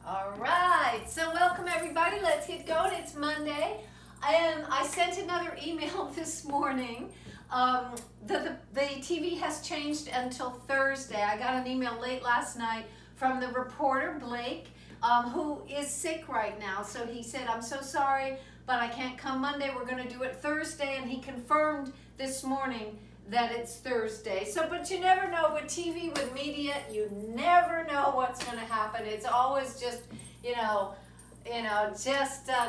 All right, so welcome everybody. Let's get going. It's Monday. I sent another email this morning. The TV has changed until Thursday. I got an email late last night from the reporter, Blake, who is sick right now. So he said, I'm so sorry, but I can't come Monday. We're going to do it Thursday. And he confirmed this morning that it's Thursday. So, but you never know with TV, with media, you never know what's going to happen. It's always just,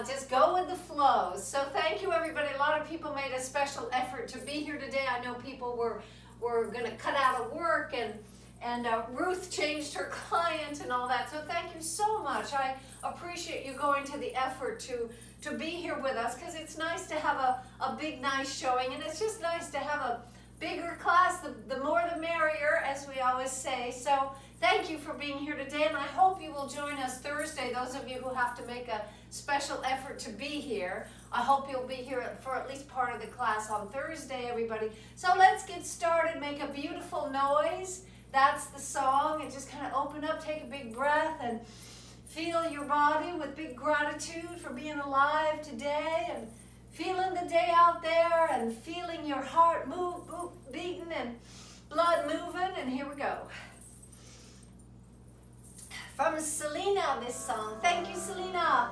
just go with the flow. So thank you, everybody. A lot of people made a special effort to be here today. I know people were going to cut out of work, and Ruth changed her client and all that. So thank you so much. I appreciate you going to the effort to be here with us, because it's nice to have a big, nice showing, and it's just nice to have a bigger class. The more the merrier, as we always say. So thank you for being here today, and I hope you will join us Thursday. Those of you who have to make a special effort to be here, I hope you'll be here for at least part of the class on Thursday, everybody. So let's get started. Make a beautiful noise. That's the song. And just kind of open up, take a big breath, and feel your body with big gratitude for being alive today, and feeling the day out there, and feeling your heart beating and blood moving. And here we go. From Selena, this song. Thank you, Selena.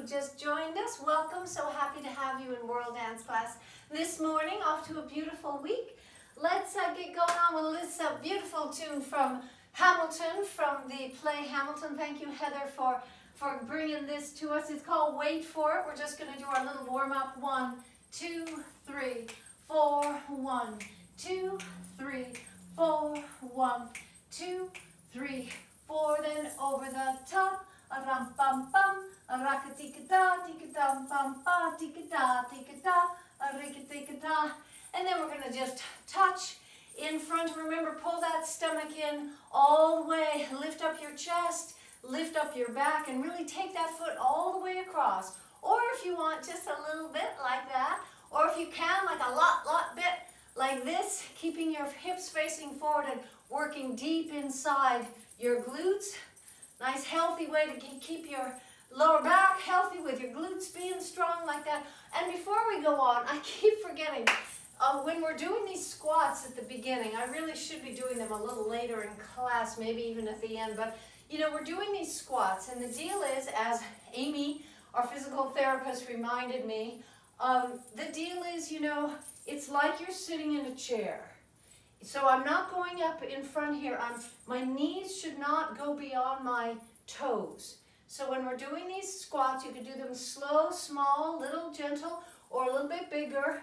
Just joined us. Welcome. So happy to have you in World Dance Class this morning. Off to a beautiful week. Let's get going on with this beautiful tune from Hamilton, from the play Hamilton. Thank you, Heather, for bringing this to us. It's called Wait For It. We're just going to do our little warm-up. 1, 2, 3, 4. 1, 2, 3, 4. 1, 2, 3, 4, then over the top. A ram pam pam, a raka tika da, tika dam pam pa, tika da, a rika tika da. And then we're going to just touch in front. Remember, pull that stomach in all the way. Lift up your chest, lift up your back, and really take that foot all the way across. Or if you want, just a little bit like that. Or if you can, like a lot bit like this, keeping your hips facing forward and working deep inside your glutes. Nice healthy way to keep your lower back healthy with your glutes being strong like that. And before we go on, I keep forgetting, when we're doing these squats at the beginning, I really should be doing them a little later in class, maybe even at the end, but you know, we're doing these squats, and the deal is, as Amy, our physical therapist, reminded me, the deal is, you know, it's like you're sitting in a chair. So I'm not going up in front here. My knees should not go beyond my toes. So when we're doing these squats, you can do them slow, small, little, gentle, or a little bit bigger.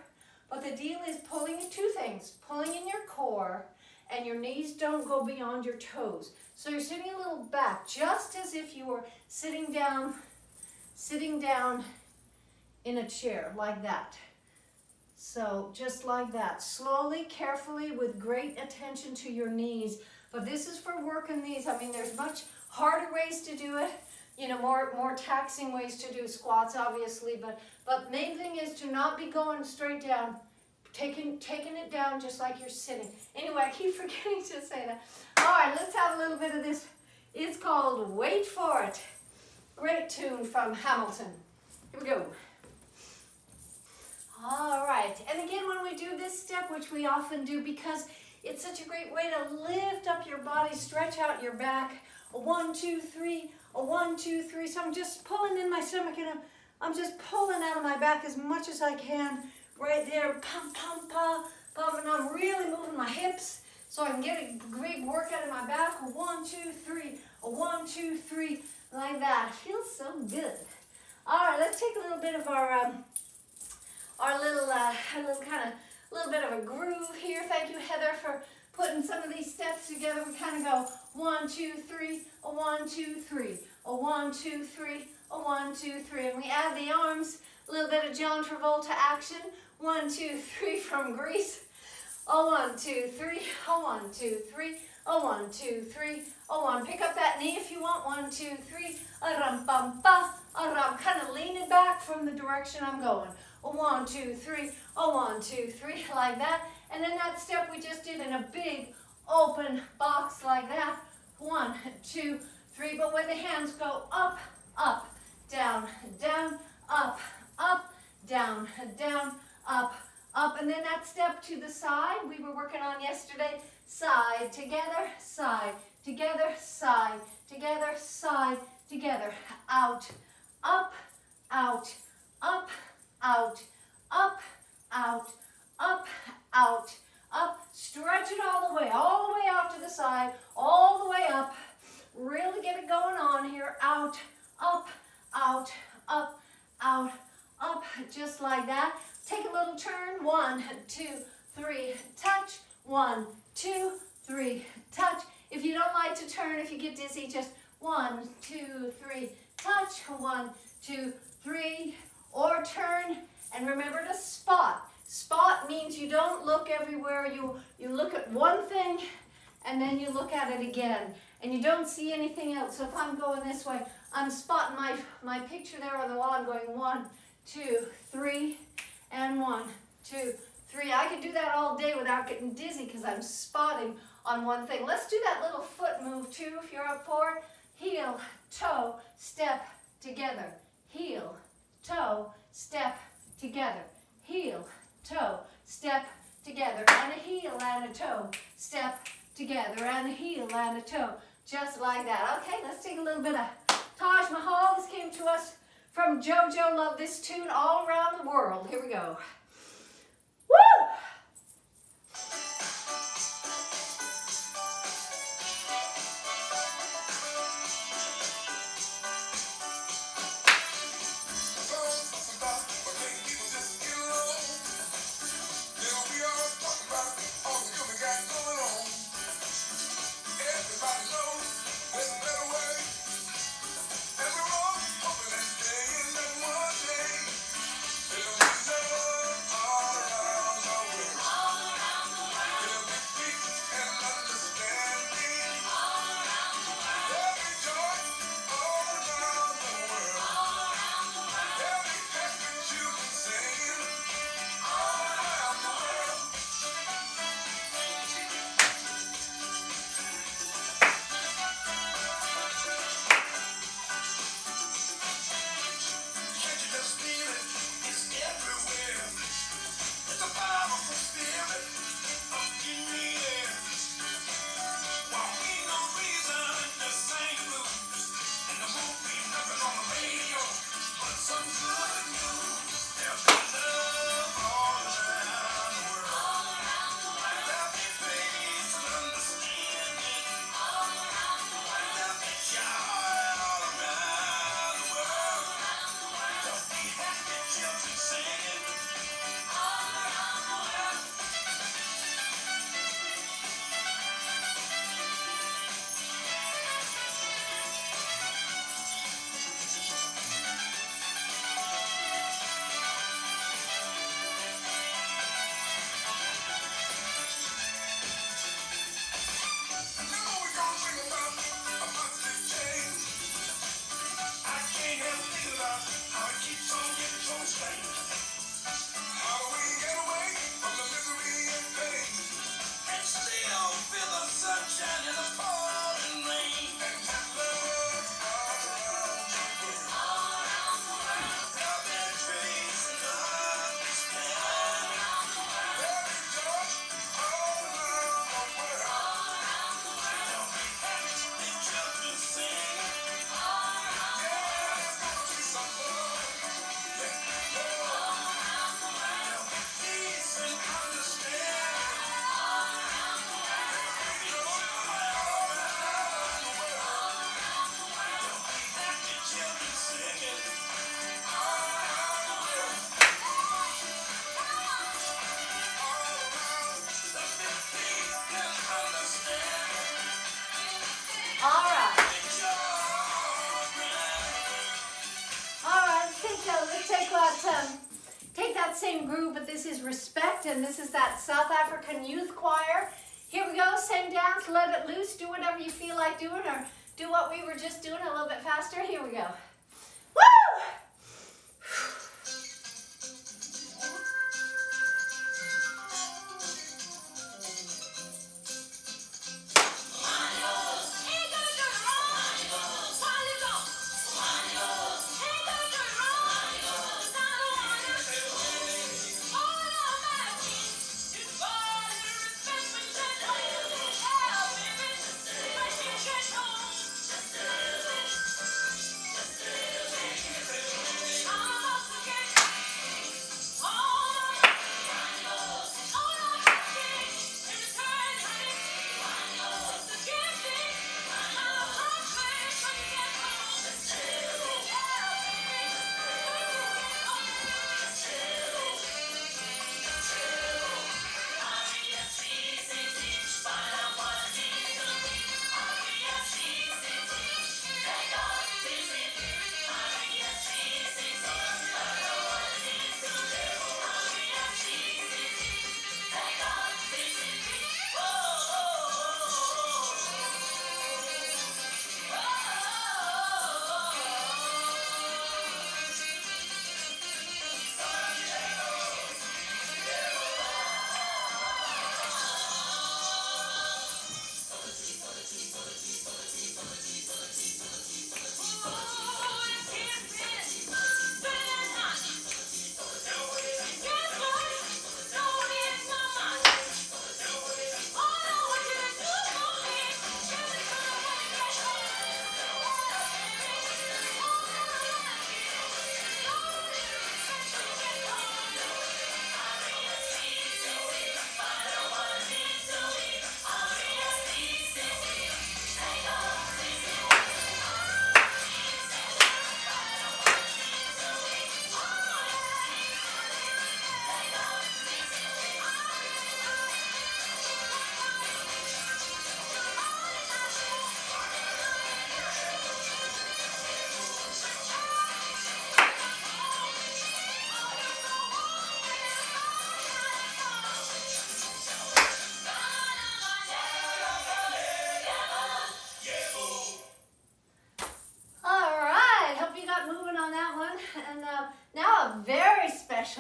But the deal is pulling two things, pulling in your core, and your knees don't go beyond your toes. So you're sitting a little back, just as if you were sitting down in a chair, like that. So just like that, slowly, carefully, with great attention to your knees. But this is for working these. I mean, there's much harder ways to do it, you know, more taxing ways to do squats, obviously. But main thing is to not be going straight down, taking it down just like you're sitting. Anyway, I keep forgetting to say that. All right, let's have a little bit of this. It's called Wait For It. Great tune from Hamilton. Here we go. All right, and again, when we do this step, which we often do because it's such a great way to lift up your body, stretch out your back. A 1, 2, 3, a 1, 2, 3. So I'm just pulling in my stomach, and I'm just pulling out of my back as much as I can. Right there, pump, pump, pump, pump, and I'm really moving my hips so I can get a great workout in my back. A 1, 2, 3, a 1, 2, 3, like that. Feels so good. All right, let's take a little bit of our little bit of a groove here. Thank you, Heather, for putting some of these steps together. We kind of go 1, 2, 3, a 1, 2, 3, a 1, 2, 3, a 1, 2, 3, and we add the arms. A little bit of John Travolta action. 1, 2, 3 from Grease. A 1, 2, 3, a 1, 2, 3, a 1, 2, 3, a 1. Pick up that knee if you want. 1, 2, 3, a ram bum ba, a ram. Kind of lean it back from the direction I'm going. A 1, 2, 3, a 1, 2, 3, like that. And then that step we just did in a big open box like that. 1, 2, 3. But when the hands go up, up, down, down, up, up, down, down, up, up. And then that step to the side we were working on yesterday. Side, together, side, together, side, together, side, together. Out, up, out, up, out, up, out, up, out, up. Stretch it all the way out to the side, all the way up. Really get it going on here. Out, up, out, up, out, up, just like that. Take a little turn. 1, 2, 3, touch. 1, 2, 3, touch. If you don't like to turn, if you get dizzy, just 1, 2, 3, touch. 1, 2, 3, or turn. And remember to spot. Spot means you don't look everywhere. You look at one thing and then you look at it again. And you don't see anything else. So if I'm going this way, I'm spotting my picture there on the wall. I'm going 1, 2, 3, and 1, 2, 3. I could do that all day without getting dizzy because I'm spotting on one thing. Let's do that little foot move too if you're up for it. Heel, toe, step, together. Heel, toe, step, together. Heel, toe, step, together. And a heel and a toe, step, together. And a heel and a toe, just like that. Okay, let's take a little bit of Taj Mahal. This came to us from JoJo. Love this tune all around the world. Here we go. Woo! is Respect, and this is that South African youth choir. Here we go, sing, dance, let it loose, do whatever you feel like doing, or do what we were just doing a little bit faster. Here we go. Woo!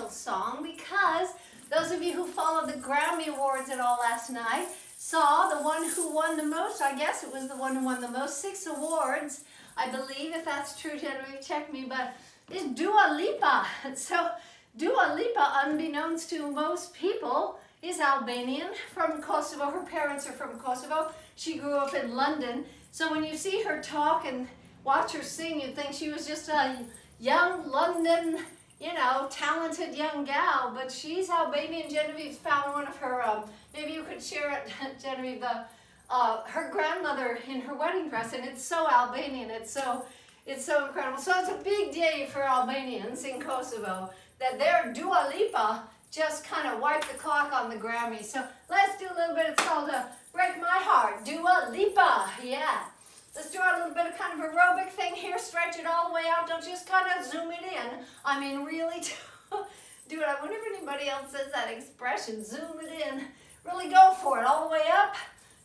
Song, because those of you who followed the Grammy Awards at all last night saw the one who won the most. I guess it was the one who won the most, 6 awards, I believe. If that's true, Genevieve, check me, but it's Dua Lipa. So Dua Lipa, unbeknownst to most people, is Albanian, from Kosovo. Her parents are from Kosovo. She grew up in London. So when you see her talk and watch her sing, you'd think she was just a young London, you know, talented young gal, but she's Albanian. Genevieve found one of her, maybe you could share it, Genevieve, her grandmother in her wedding dress, and it's so Albanian, it's so incredible. So it's a big day for Albanians in Kosovo, that their Dua Lipa just kind of wiped the clock on the Grammy. So let's do a little bit, it's called Break My Heart, Dua Lipa, yeah. Let's do a little bit of kind of aerobic thing here. Stretch it all the way out. Don't just kind of zoom it in. I mean, really do it. I wonder if anybody else says that expression. Zoom it in. Really go for it. All the way up.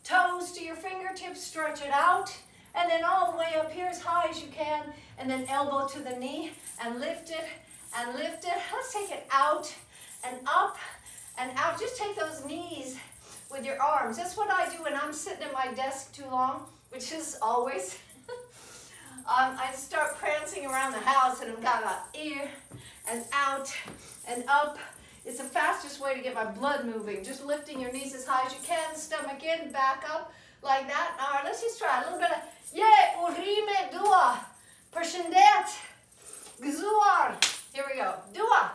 Toes to your fingertips. Stretch it out. And then all the way up here as high as you can. And then elbow to the knee. And lift it. And lift it. Let's take it out and up and out. Just take those knees with your arms. That's what I do when I'm sitting at my desk too long, which is always. I start prancing around the house and I've got an ear and out and up. It's the fastest way to get my blood moving. Just lifting your knees as high as you can, stomach in, back up, like that. All right, let's just try a little bit of urime dua. Përshëndet. Gëzuar. Here we go. Dua.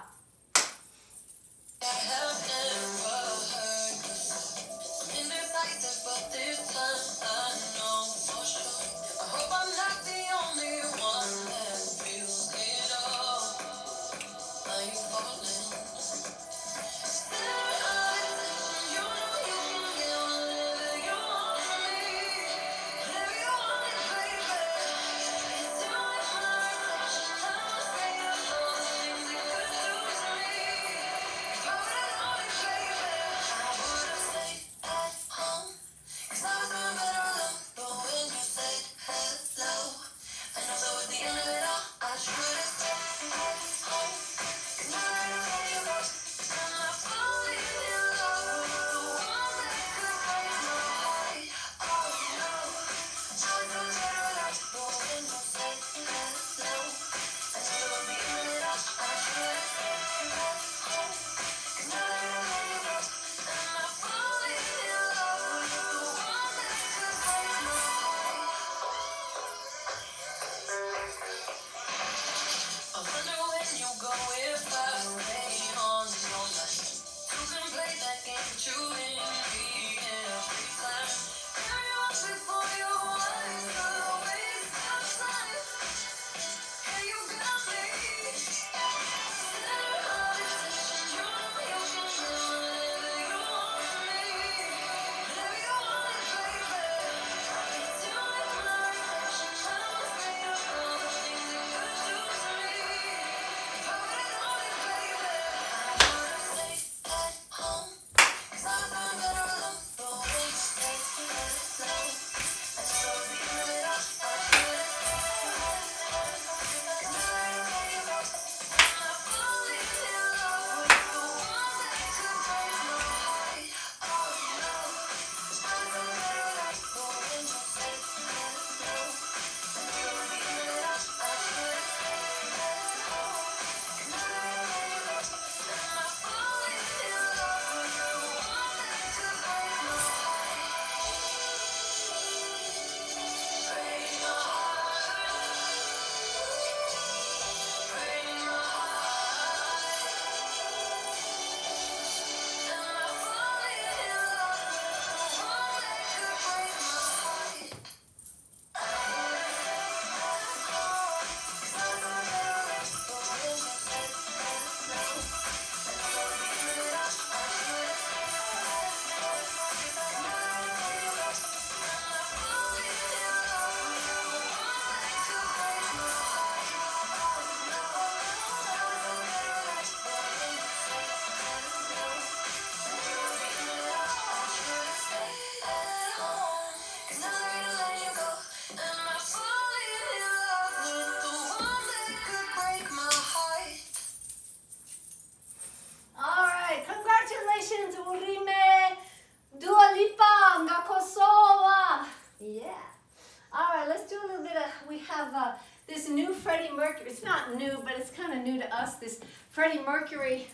have this new Freddie Mercury. It's not new, but it's kind of new to us. This Freddie Mercury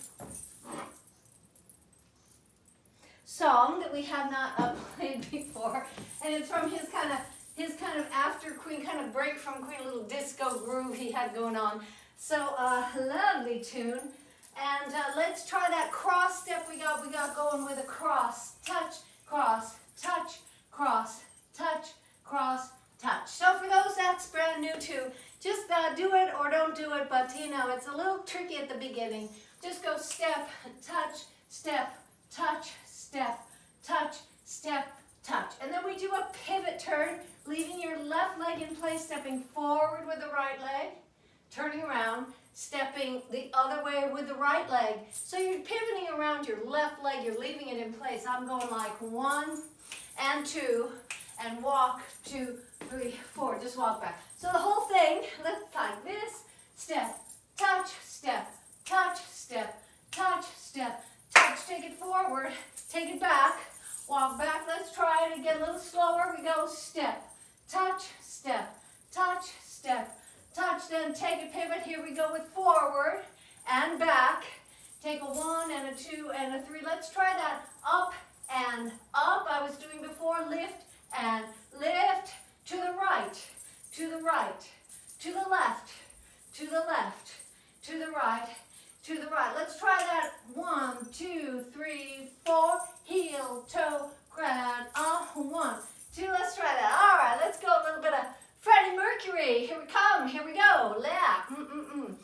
song that we have not played before, and it's from his kind of after Queen, kind of break from Queen, a little disco groove he had going on. So lovely tune. And let's try that cross step we got going with a cross, touch, cross, touch, cross, touch, cross, touch. So for those that's brand new too, just do it or don't do it, but you know, it's a little tricky at the beginning. Just go step, touch, step, touch, step, touch, step, touch. And then we do a pivot turn, leaving your left leg in place, stepping forward with the right leg, turning around, stepping the other way with the right leg. So you're pivoting around your left leg, you're leaving it in place. I'm going like 1 and 2, and walk, 2, 3, 4, just walk back. So the whole thing, let's like this, step, touch, step, touch, step, touch, step, touch, take it forward, take it back, walk back. Let's try it again, a little slower. We go step, touch, step, touch, step, touch, then take a pivot. Here we go with forward and back. Take a 1 and a 2 and a 3. Let's try that up and up. I was doing before, lift and lift, to the right, to the right, to the left, to the left, to the right, to the right. Let's try that. 1, 2, 3, 4, heel, toe, grab, 1, 2, let's try that. All right, let's go a little bit of Freddie Mercury. Here we come, here we go. Yeah, Woo!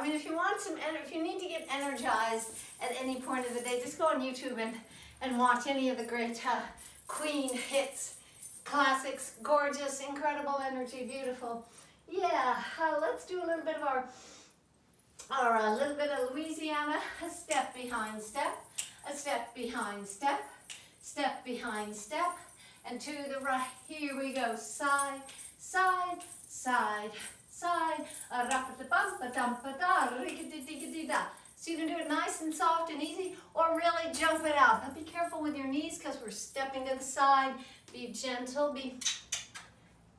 I mean, if you want some, if you need to get energized at any point of the day, just go on YouTube and watch any of the great Queen hits, classics, gorgeous, incredible energy, beautiful. Yeah, let's do a little bit of our little bit of Louisiana, a step behind step, a step behind step, step behind step, and to the right. Here we go, side, side, side, side, so you can do it nice and soft and easy, or really jump it out. But be careful with your knees because we're stepping to the side. Be gentle, be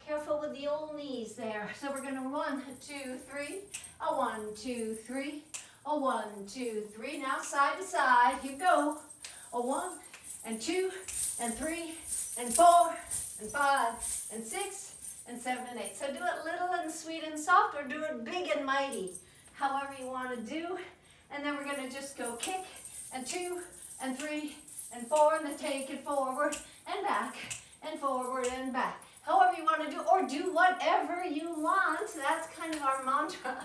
careful with the old knees there. So we're gonna 1, 2, 3, a 1, 2, 3, a 1, 2, 3. Now side to side, here we go. A 1, and 2, and 3, and 4, and 5, and 6, and 7, and 8. So do it little and sweet and soft, or do it big and mighty, however you want to do. And then we're going to just go kick, and 2, and 3, and 4, and then take it forward and back, and forward and back. However you want to do, or do whatever you want. That's kind of our mantra.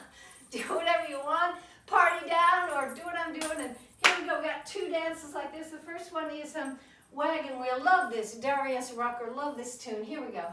Do whatever you want, party down, or do what I'm doing. And here we go, we got 2 dances like this. The first one is Wagon Wheel. Love this, Darius Rucker, love this tune. Here we go.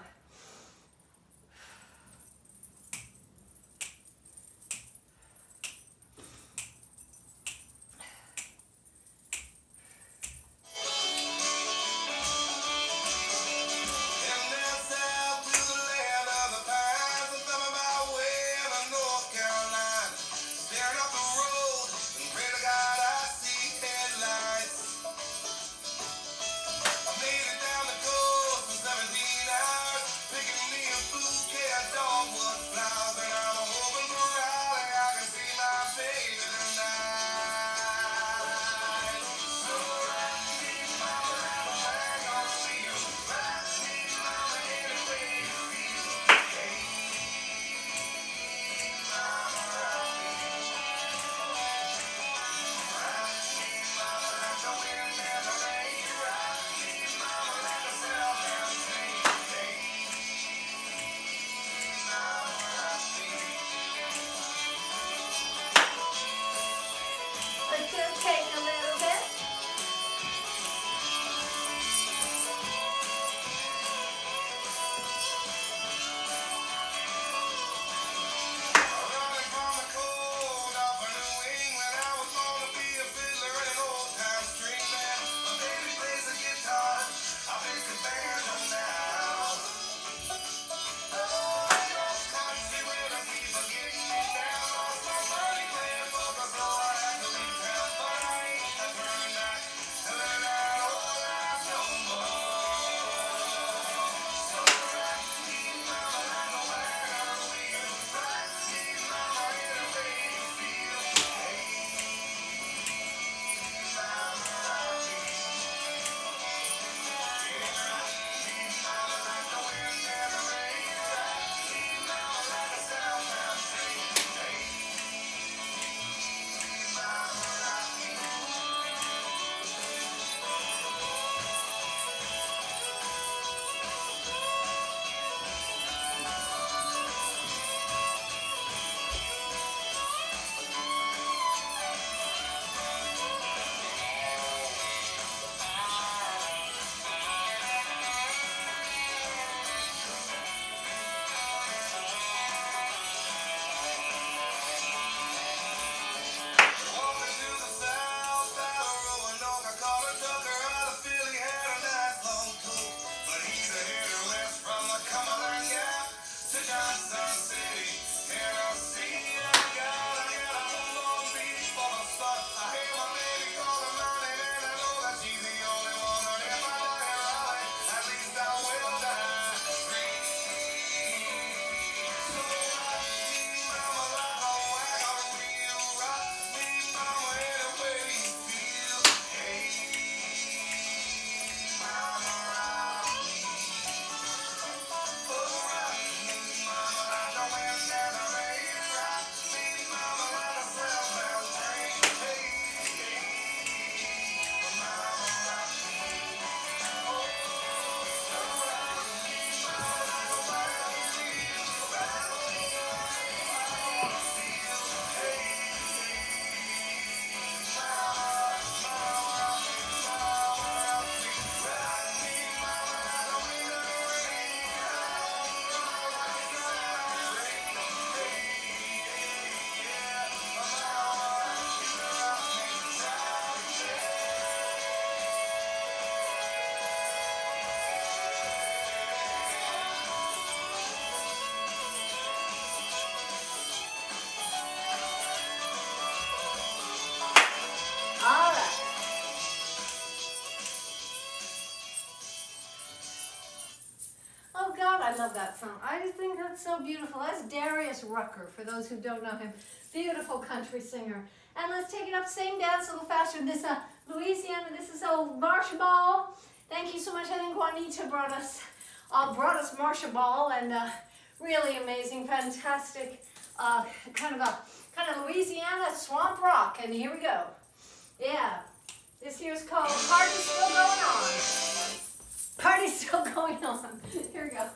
I just think that's so beautiful. That's Darius Rucker, for those who don't know him. Beautiful country singer. And let's take it up, same dance a little faster. This Louisiana, this is old Marcia Ball. Thank you so much. I think Juanita brought us Marcia Ball, and really amazing, fantastic, kind of Louisiana swamp rock. And here we go. Yeah, this here's called Party's Still Going On. Party's still going on. Here we go.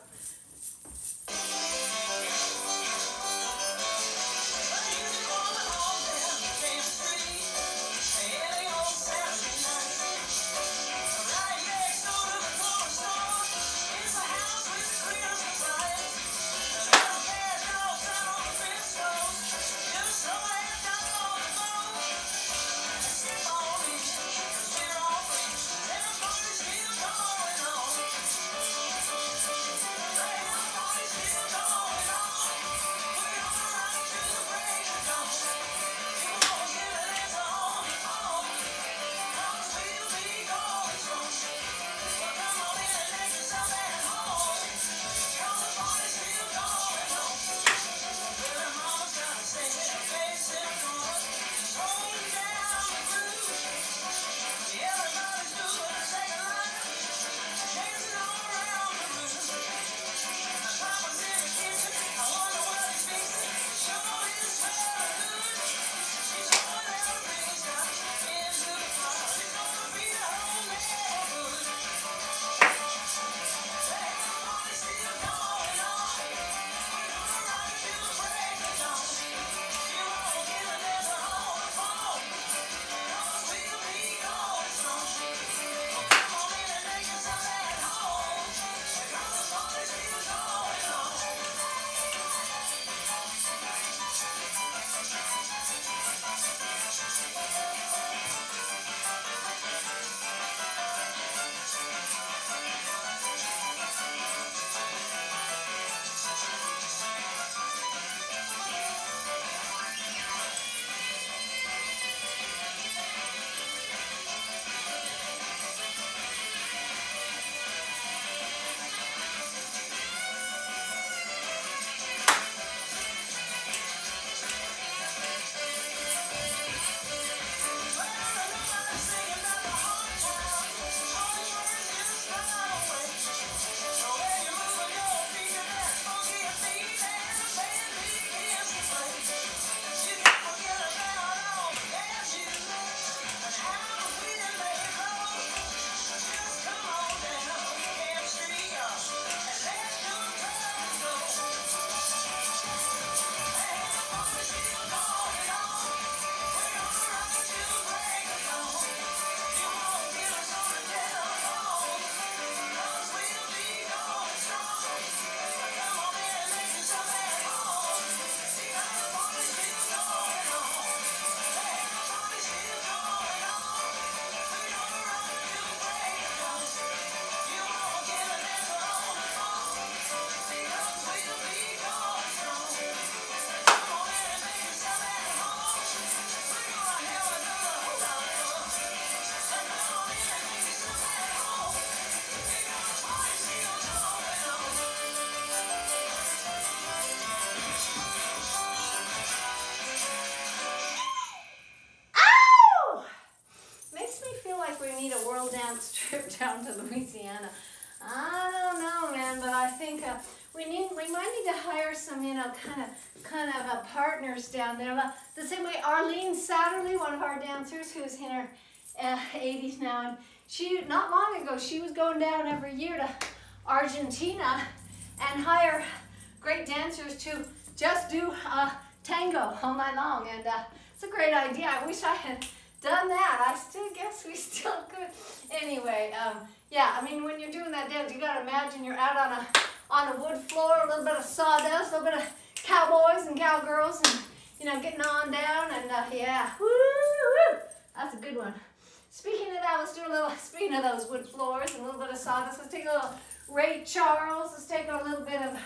Trip down to Louisiana. I don't know, man, but I think we might need to hire some, kind of partners down there. The same way Arlene Satterley, one of our dancers, who's in her 80s now, and she not long ago she was going down every year to Argentina and hire great dancers to just do tango all night long, and it's a great idea. I wish I had done that. I still guess we still could. Anyway, yeah, I mean, when you're doing that dance, you gotta imagine you're out on a wood floor, a little bit of sawdust, a little bit of cowboys and cowgirls, and getting on down, and yeah, woo, that's a good one. Speaking of that, let's do a little. Speaking of those wood floors and a little bit of sawdust, let's take a little Ray Charles. Let's take a little bit of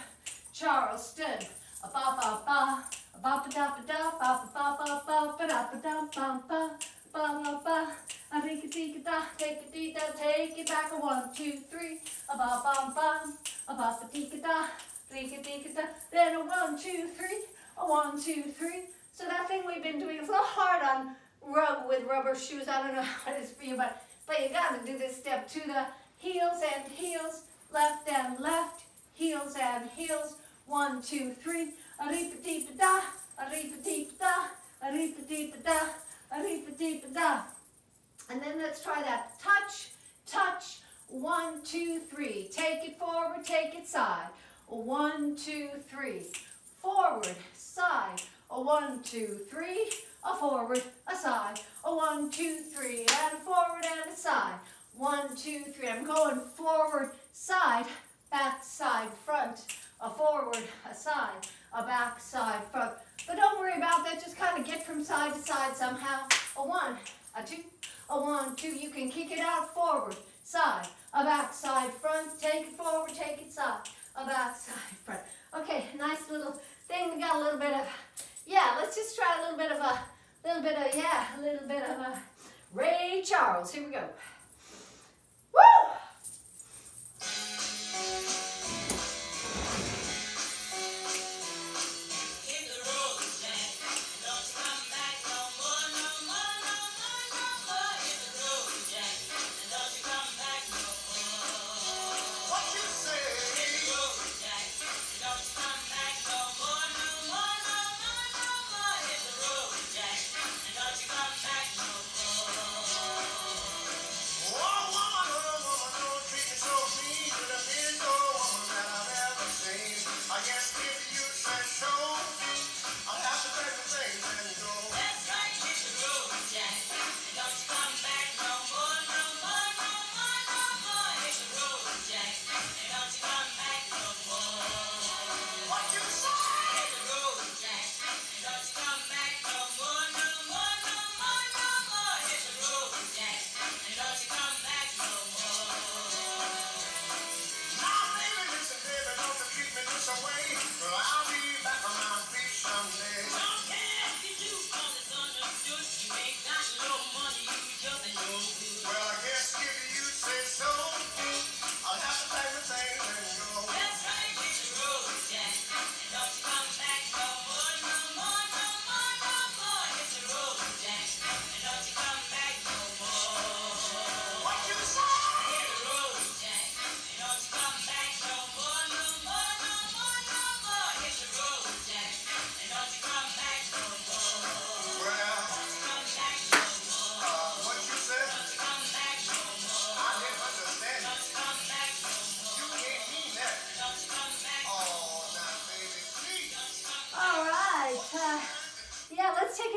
Charleston. A ba ba ba, a ba ba da ba da, ba ba ba ba ba da ba da ba ba. Ba ba ba, I think it da, take it dee da, take it back a 1, 2, 3. A ba ba ba, a ba ba dee da, rika-tika-da. Then a 1, 2, 3, a 1, 2, 3. So that thing we've been doing is a little hard on rug with rubber shoes. I don't know how it is for you, but you got to do this step to the heels and heels, left and left, heels and heels. 1, 2, 3. A reep-a-deep-a-da, a reep-a-deep-a-da, a reep-a-deep-a-da, a reep-a-deep-a-da. And then let's try that. Touch, touch. 1, 2, 3. Take it forward, take it side. 1, 2, 3. Forward, side. 1, 2, 3. A forward, a side. 1, 2, 3. And a forward and a side. 1, 2, 3. I'm going forward, side, back, side, front. A forward, a side, a back, side, front. But don't worry about that. Just kind of get from side to side somehow. A 1, a 2, a 1, 2. You can kick it out forward, side, a back, side, front. Take it forward, take it side, a back, side, front. Okay, nice little thing. We got a little bit of, yeah, let's just try a little bit of Ray Charles. Here we go. Woo!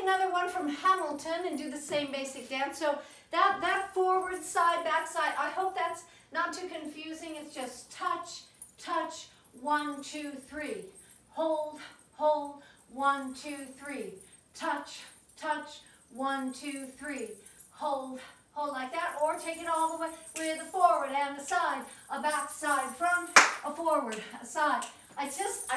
Another one from Hamilton and do the same basic dance. So that forward side, back side, I hope that's not too confusing. It's just touch, touch, 1, 2, 3. Hold, hold, 1, 2, 3. Touch, touch, 1, 2, 3. Hold, hold like that. Or take it all the way with a forward and a side, a back, side, front, a forward, a side. I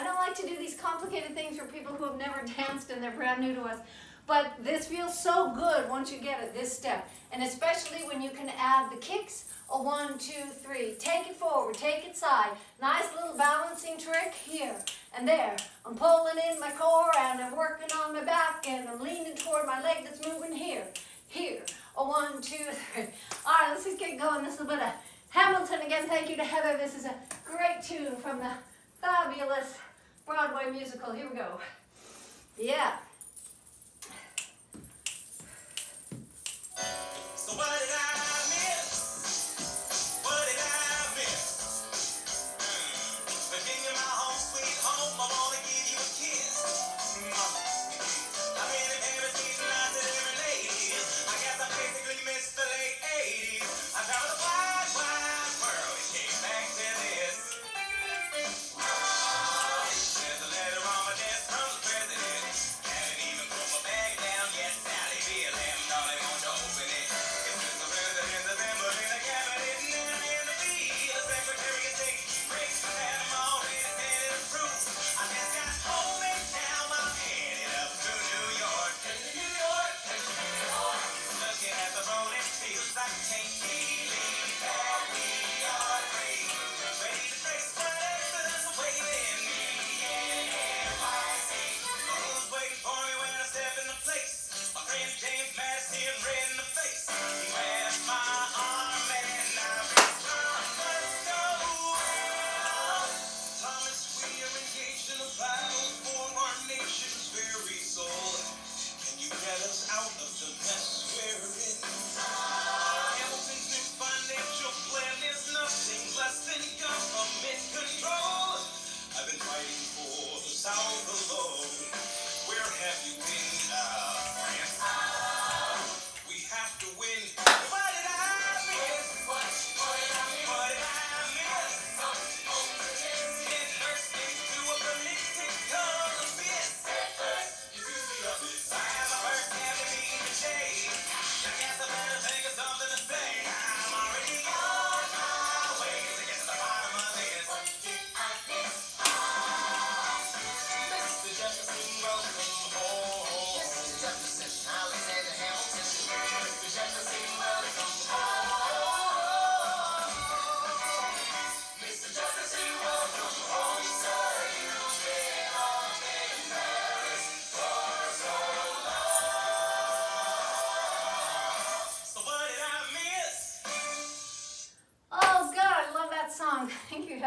don't like to do these complicated things for people who have never danced and they're brand new to us. But this feels so good once you get it, this step. And especially when you can add the kicks. A 1, 2, 3. Take it forward, take it side. Nice little balancing trick here and there. I'm pulling in my core and I'm working on my back and I'm leaning toward my leg that's moving here. Here. A 1, 2, 3. All right, let's just get going. This little bit of Hamilton again. Thank you to Heather. This is a great tune from the fabulous Broadway musical. Here we go. Yeah. So what did I miss? What did I miss? Virginia, my home, sweet home. I wanna give you a kiss. I've been in every season, I did every lady. I guess I basically missed the late 80s. I traveled the wide, wide world and came back to this. There's a letter on my desk from the president.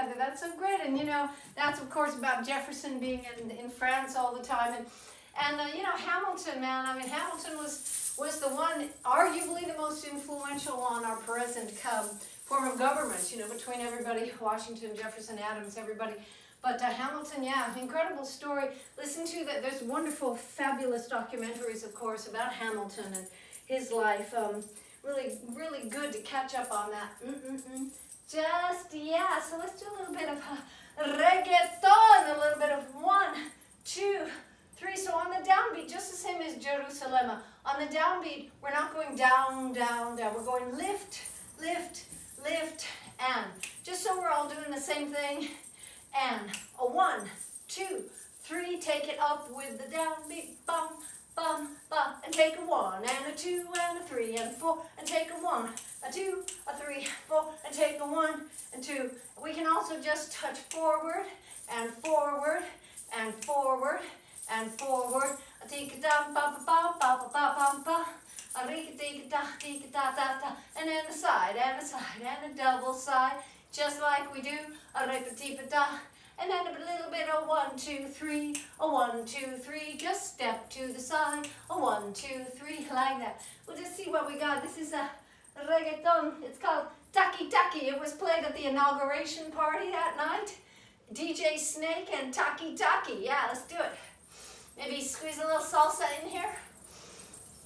together. That's so great. And that's of course about Jefferson being in France all the time. And Hamilton, man, I mean, Hamilton was the one, arguably the most influential on our present form of government, between everybody, Washington, Jefferson, Adams, everybody. But Hamilton, yeah, incredible story. Listen to that. There's wonderful, fabulous documentaries, of course, about Hamilton and his life. Really, really good to catch up on that. So let's do a little bit of reggaeton, a little bit of 1, 2, 3. So on the downbeat, just the same as Jerusalem. On the downbeat, we're not going down, down, down. We're going lift, lift, lift, and. Just so we're all doing the same thing. And a 1, 2, 3. Take it up with the downbeat. Bum, bum, bum. And take a 1, and a 2, and a 3, and a 4. And take a 1, a 2, a 3, 4. And take a 1 and 2. We can also just touch forward and forward and forward and forward. A tika da ba ba ba ba ba ba ba. A rika tika da da da. And then a side and a side and a double side, just like we do a rika da. And then a little bit of 1, 2, 3, a 1, 2, 3. Just step to the side, a 1, 2, 3, like that. We'll just see what we got. This is a reggaeton. It's called Taki Taki. It was played at the inauguration party that night. DJ Snake and Taki Taki. Yeah, let's do it. Maybe squeeze a little salsa in here.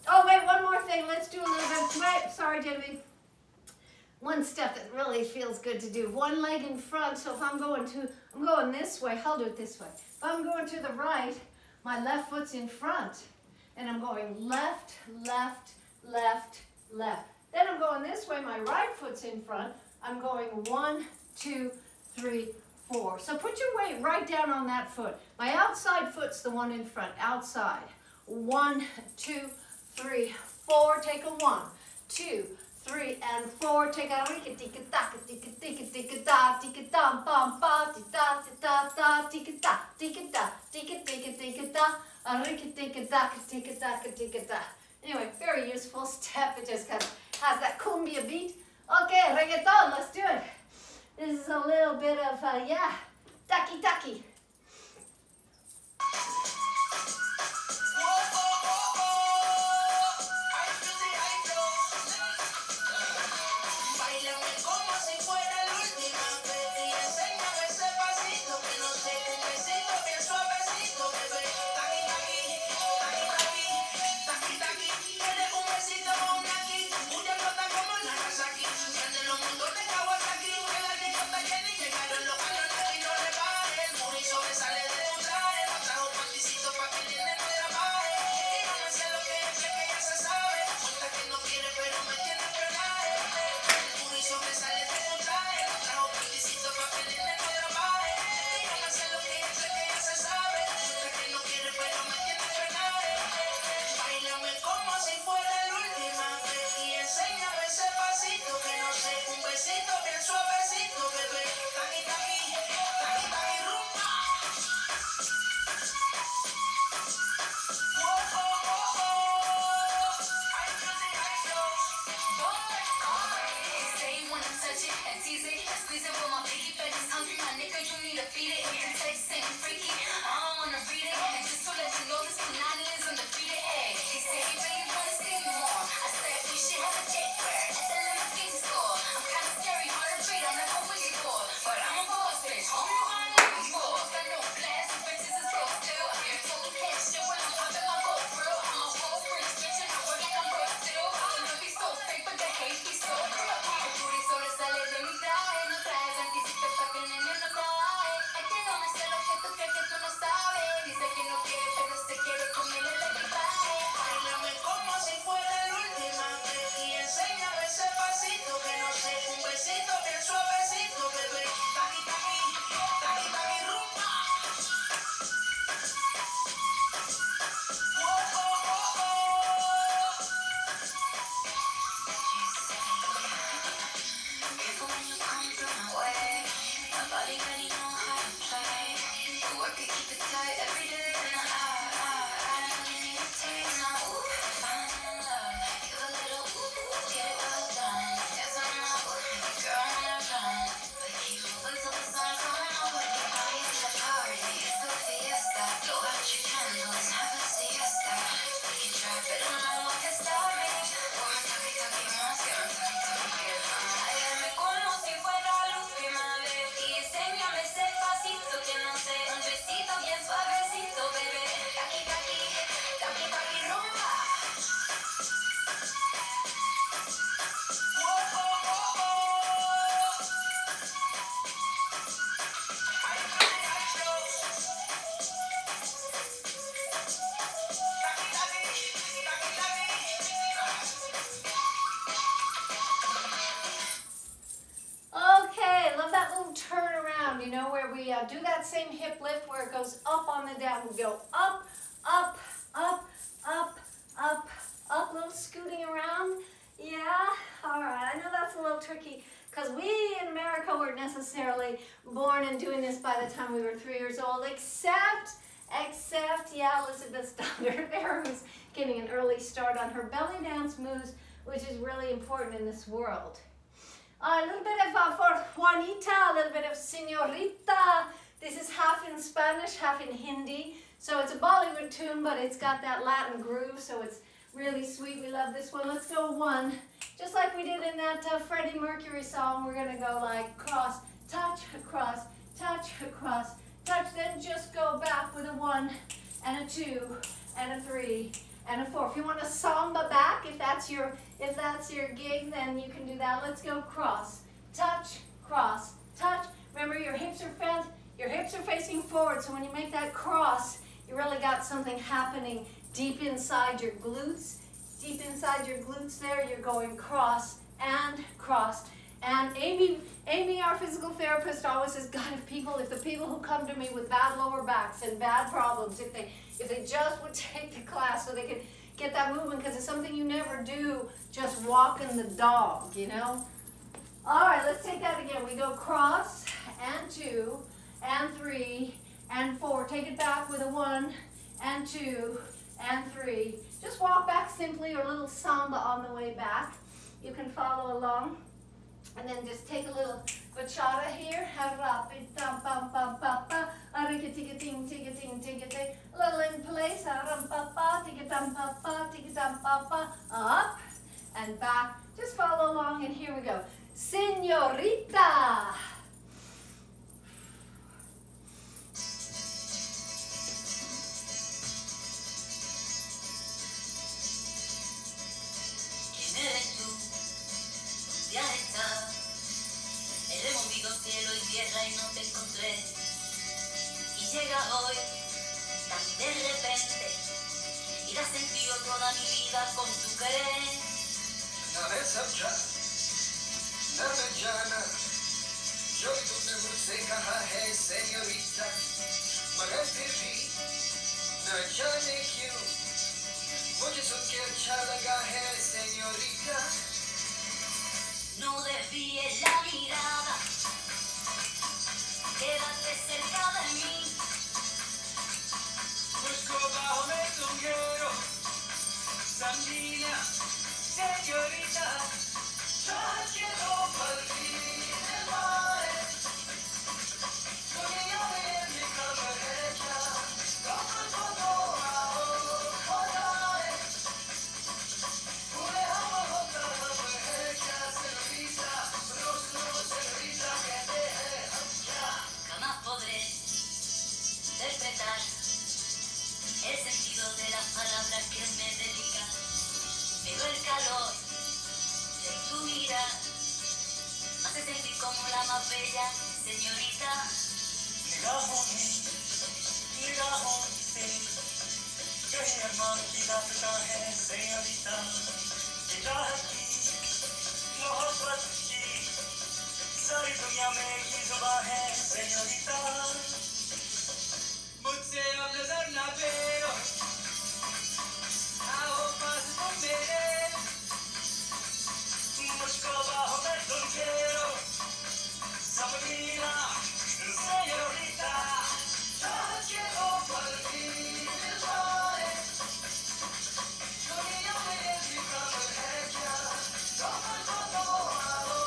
Oh, wait, one more thing. Let's do a little bit. Wait, sorry, Genevieve. One step that really feels good to do. One leg in front. So if I'm going this way, I'll do it this way. If I'm going to the right, my left foot's in front. And I'm going left, left, left, left. Then I'm going this way, my right foot's in front. I'm going 1, 2, 3, 4. So put your weight right down on that foot. My outside foot's the one in front. Outside. 1, 2, 3, 4. Take a 1, 2, 3, and 4. Take a rika tika taka tika tika tika da tika da bum ba da da da tika da tika da tika tika tika da a rika tika taka tika taka tika da. Anyway, very useful step. It just has that cumbia beat. Okay, reggaeton. Let's do it. This is a little bit of taki taki. fiesta. Blow out your candles, have a siesta. We can try, pero no want to start me. Woman, toque, toque, emoción, toque, toque. Hágame como si fuera la última vez. Y enséñame ese pasito que no sé. Un besito bien suavecito, bebé. Taqui, taqui, taqui, taqui, rumba. Okay, love that little turn around, you know, where we do that same hip lift where it goes up on the down. We go up, up, up, up, up, up, little scooting around. Yeah, all right, I know that's a little tricky because we in America weren't necessarily born and doing this by the time we were 3 years old, except, yeah, Elizabeth's daughter there who's getting an early start on her belly dance moves, which is really important in this world. A little bit of for Juanita, a little bit of Señorita. This is half in Spanish, half in Hindi. So it's a Bollywood tune, but it's got that Latin groove, so it's really sweet. We love this one. Let's go one. Just like we did in that Freddie Mercury song, we're going to go like cross, touch, across, touch, across, touch. Then just go back with a 1 and a 2 and a 3 and a 4. If you want a samba back, if that's your gig, then you can do that. Let's go cross, touch, touch. Remember your hips are facing forward, so when you make that cross, you really got something happening deep inside your glutes. Deep inside your glutes there, you're going cross and cross. And Amy, our physical therapist, always says, God, if the people who come to me with bad lower backs and bad problems, if they just would take the class so they could get that movement, because it's something you never do, just walking the dog, you know? All right, let's take that again. We go cross and 2 and 3 and 4. Take it back with a 1 and 2 and 3. Just walk back simply, or a little samba on the way back. You can follow along. And then just take a little bachata here. A little in place. Up and back. Just follow along, and here we go. Señorita. Cielo y tierra y no te encontré, y llega hoy tan de repente y la sentido toda mi vida con tu querer. Name समझा न मैं जाना जो तुमने मुझसे कहा है सेñorita, मगर फिर भी न जाने क्यों मुझे सुन के अच्छा लगा है señorita. No desvíes la mirada, quédate cerca de mí. मुझको बाहों में तुम घेरो, समझीना señorita. चाह के दो पल भी निभाए, दुनिया में भी खबर है क्या, कब को दो आओ हो जाए, पूरे हम होता हम है क्या señorita, रोज रोज señorita कहते हैं हम क्या. Jamás podré interpretar el sentido de las palabras que me dedican, pero el calor de tu mirada me hace sentir como la más bella señorita. निगाहों से कहीं अरमान की दास्तां है señorita. ये चाहत की मोहब्बत की सारी दुनिया में ये जुबां है señorita. मुझसे अब नजर ना फेरो, आओ पास तुम मेरे, मुझको बाहों में तुम घेरो, समझीना señorita. चाहत के दो पल भी निभाए, दुनिया में ये भी खबर है क्या, कब को दो आओ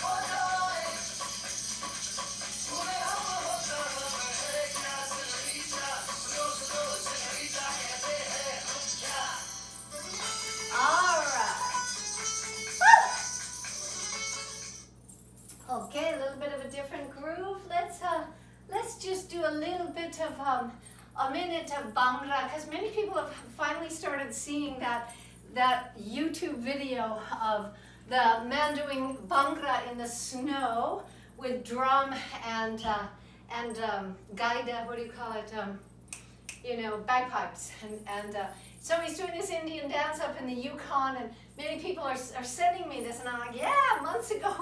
हो जाए, पूरे हम होता a minute of Bhangra, because many people have finally started seeing that YouTube video of the man doing Bhangra in the snow with drum and gaida, what do you call it? Bagpipes. So he's doing this Indian dance up in the Yukon, and many people are sending me this, and I'm like, yeah, months ago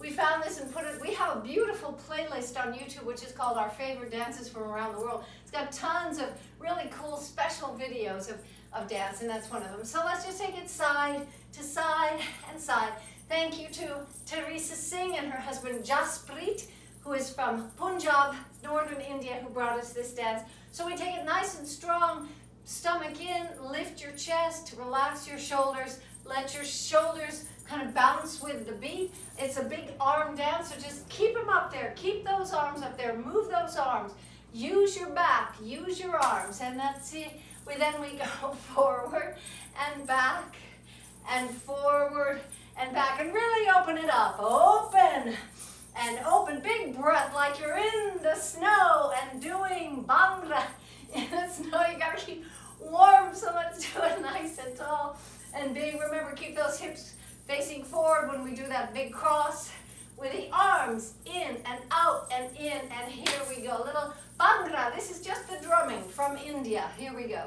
we found this and put it. We have a beautiful playlist on YouTube which is called Our Favorite Dances from Around the World. It's got tons of really cool special videos of dance, and that's one of them. So let's just take it side to side and side. Thank you to Teresa Singh and her husband Jasprit, who is from Punjab, northern India, who brought us this dance. So we take it nice and strong, stomach in, lift your chest, relax your shoulders, let your shoulders kind of bounce with the beat. It's a big arm dance, so just keep them up there. Keep those arms up there. Move those arms. Use your back. Use your arms. And that's it. Then we go forward and back and forward and back. And really open it up. Open and open. Big breath like you're in the snow and doing Bhangra in the snow. You got to keep warm, so let's do it nice and tall and big. Remember, keep those hips facing forward when we do that big cross with the arms in and out and in, and here we go. Little Bhangra. This is just the drumming from India. Here we go.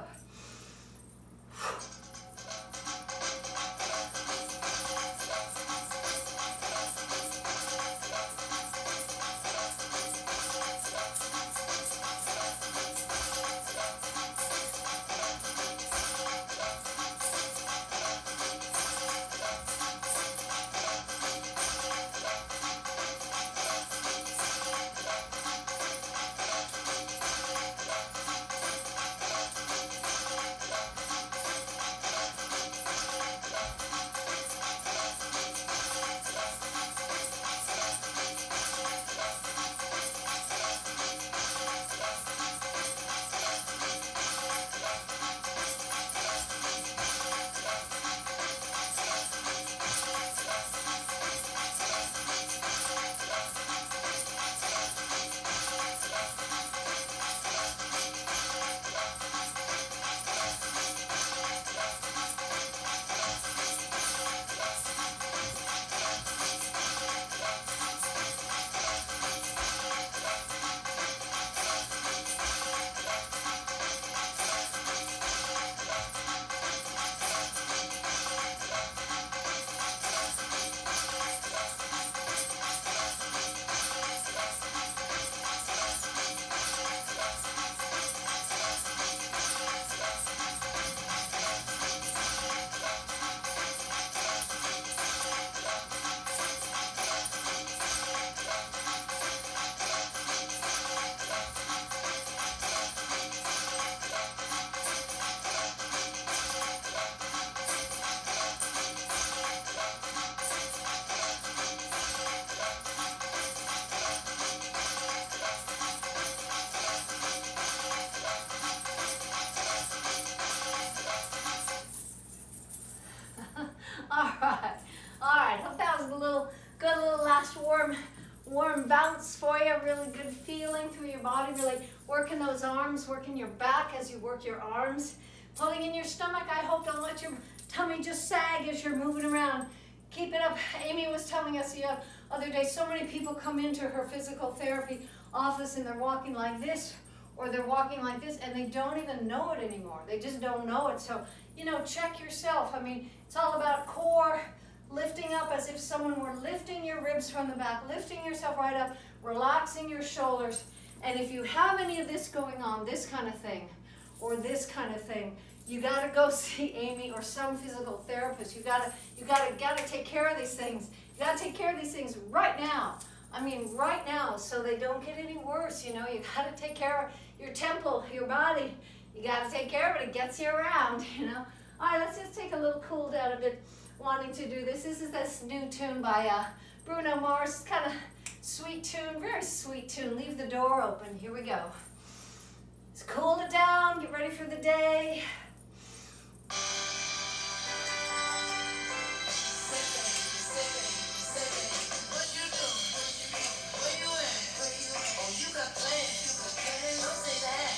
Warm bounce for you, really good feeling through your body, really working those arms, working your back as you work your arms, pulling in your stomach. I hope don't let your tummy just sag as you're moving around. Keep it up. Amy was telling us the other day, so many people come into her physical therapy office and they're walking like this or they're walking like this and they don't even know it anymore. They just don't know it. So, check yourself. I mean, it's all about core, lifting up as if someone were lifting your ribs from the back, lifting yourself right up, relaxing your shoulders. And if you have any of this going on, this kind of thing, or this kind of thing, you gotta go see Amy or some physical therapist. You gotta take care of these things. You gotta take care of these things right now. I mean, right now, so they don't get any worse. You gotta take care of your temple, your body. You gotta take care of it. It gets you around. All right, let's just take a little cool down a bit. Wanting to do this. This is this new tune by Bruno Mars. It's kind of sweet tune, very sweet tune. Leave the door open. Here we go. Let's cool it down. Get ready for the day. What you doing? Where you at? Oh, you got plans. Don't say that.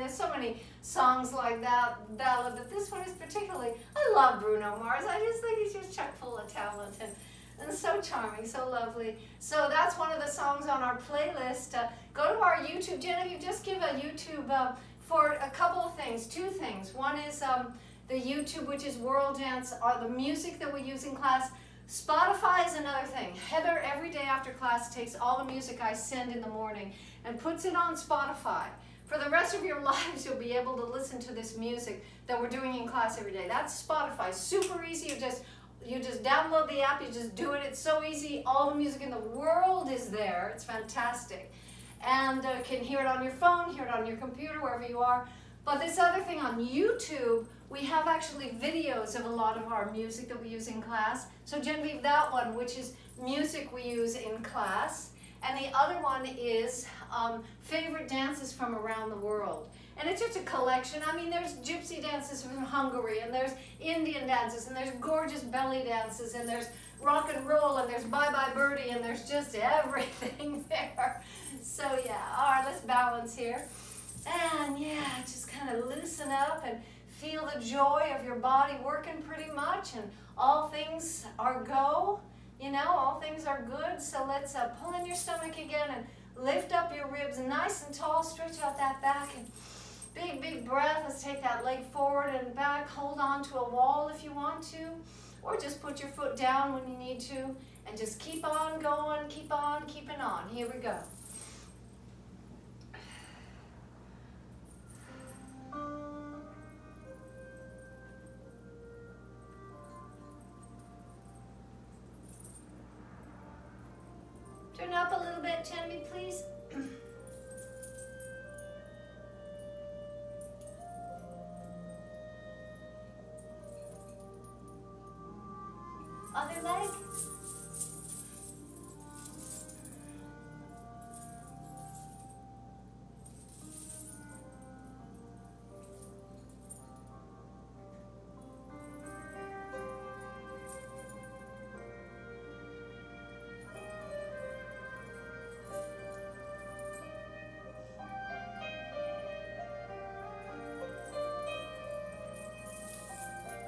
There's so many songs like that, ballad, but this one is particularly, I love Bruno Mars. I just think he's just chock full of talent and so charming, so lovely. So that's one of the songs on our playlist. Go to our YouTube. Genevieve, just give a YouTube for a couple of things, two things. One is the YouTube, which is World Dance, the music that we use in class. Spotify is another thing. Heather, every day after class, takes all the music I send in the morning and puts it on Spotify. For the rest of your lives, you'll be able to listen to this music that we're doing in class every day. That's Spotify. Super easy. You just download the app. You just do it. It's so easy. All the music in the world is there. It's fantastic. And you can hear it on your phone, hear it on your computer, wherever you are. But this other thing on YouTube, we have actually videos of a lot of our music that we use in class. So Genevieve, that one, which is music we use in class. And the other one is favorite dances from around the world. And it's just a collection. I mean, there's gypsy dances from Hungary, and there's Indian dances, and there's gorgeous belly dances, and there's rock and roll, and there's Bye Bye Birdie, and there's just everything there. So yeah, all right, let's balance here. And yeah, just kind of loosen up and feel the joy of your body working pretty much, and all things are go, you know, all things are good. So let's pull in your stomach again and lift up your ribs nice and tall, stretch out that back, and big, big breath. Let's take that leg forward and back. Hold on to a wall if you want to, or just put your foot down when you need to, and just keep on going, keep on keeping on. Here we go. Turn up a little bit, Genevieve, please. Other leg.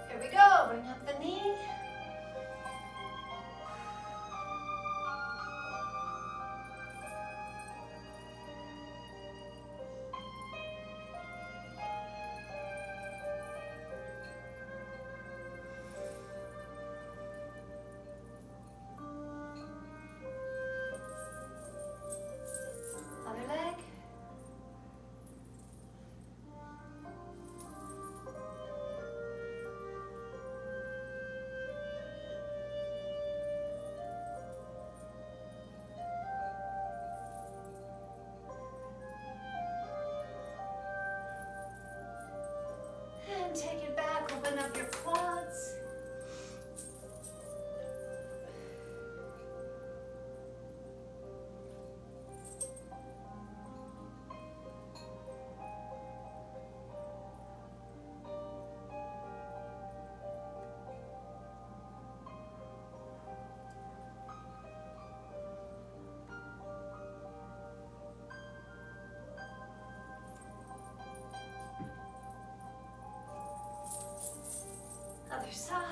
Here we go. Bring up the knee. Other leg. And take it back, open up your quads. Other side.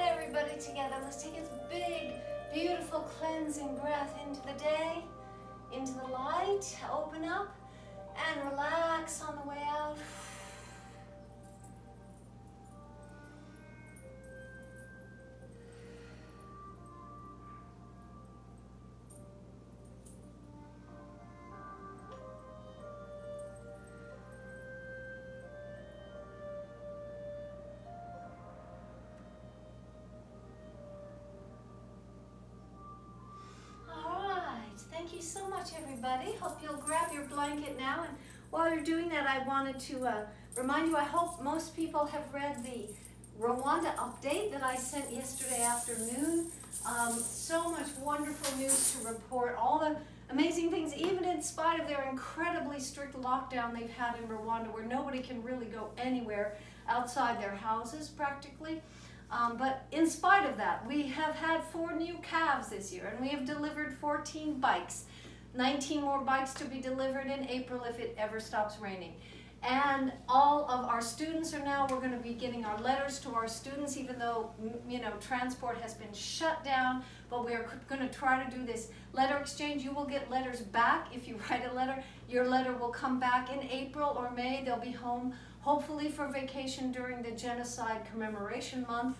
Everybody together, let's take a big, beautiful cleansing breath into the day, into the light. Open up and relax on the way out. Thank you so much, everybody. Hope you'll grab your blanket now and while you're doing that, I wanted to remind you, I hope most people have read the Rwanda update that I sent yesterday afternoon. So much wonderful news to report, all the amazing things, even in spite of their incredibly strict lockdown they've had in Rwanda, where nobody can really go anywhere outside their houses practically. But in spite of that, we have had 4 new calves this year, and we have delivered 14 bikes. 19 more bikes to be delivered in April if it ever stops raining. And all of our students are now, we're going to be getting our letters to our students, even though, transport has been shut down, but we're going to try to do this letter exchange. You will get letters back if you write a letter. Your letter will come back in April or May. They'll be home, hopefully for vacation during the Genocide Commemoration Month.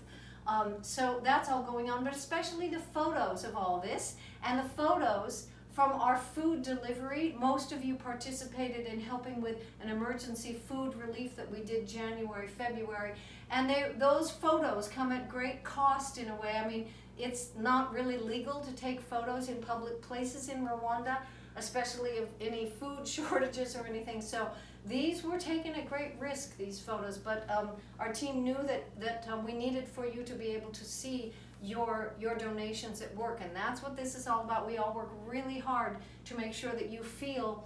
So that's all going on, but especially the photos of all this, and the photos from our food delivery. Most of you participated in helping with an emergency food relief that we did January, February, and those photos come at great cost in a way. I mean, it's not really legal to take photos in public places in Rwanda, especially of any food shortages or anything. So these were taken at great risk, these photos, but our team knew that we needed for you to be able to see your donations at work, and that's what this is all about. We all work really hard to make sure that you feel,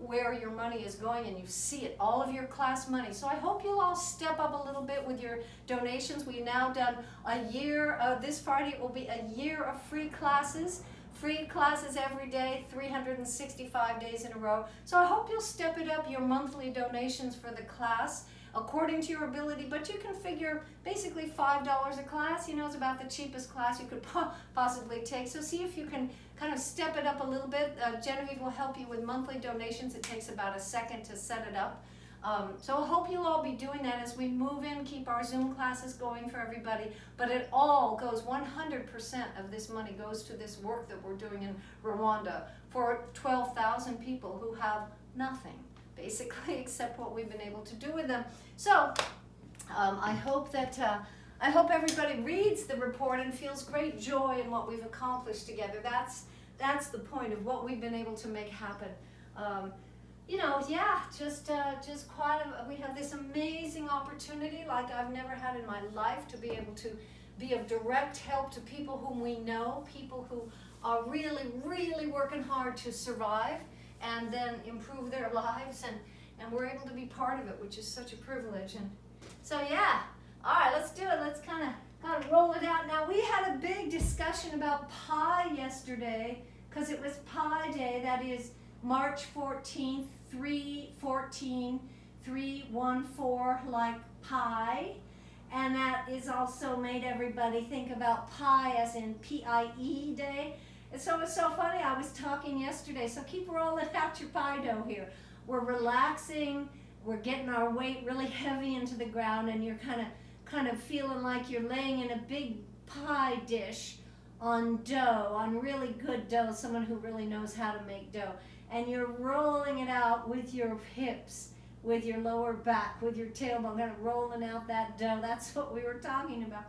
where your money is going, and you see it, all of your class money. So I hope you'll all step up a little bit with your donations. We've now done a year, this Friday it will be a year of free classes every day, 365 days in a row. So I hope you'll step it up, your monthly donations for the class, according to your ability, but you can figure basically $5 a class, is about the cheapest class you could possibly take. So see if you can kind of step it up a little bit. Genevieve will help you with monthly donations. It takes about a second to set it up. So I hope you'll all be doing that as we move in, keep our Zoom classes going for everybody, but it all goes, 100% of this money goes to this work that we're doing in Rwanda for 12,000 people who have nothing, basically, except what we've been able to do with them. So I hope everybody reads the report and feels great joy in what we've accomplished together. That's the point of what we've been able to make happen. We have this amazing opportunity like I've never had in my life to be able to be of direct help to people whom we know, people who are really, really working hard to survive and then improve their lives, and we're able to be part of it, which is such a privilege. And so all right, let's do it. Let's kind of roll it out. Now, we had a big discussion about pie yesterday because it was Pi Day. That is March 14th, 314, 314, like pie. And that is also made everybody think about pie as in P-I-E day. And so it's so funny, I was talking yesterday, so keep rolling out your pie dough here. We're relaxing, we're getting our weight really heavy into the ground, and you're kind of feeling like you're laying in a big pie dish on dough, on really good dough, someone who really knows how to make dough. And you're rolling it out with your hips, with your lower back, with your tailbone, kind of rolling out that dough. That's what we were talking about.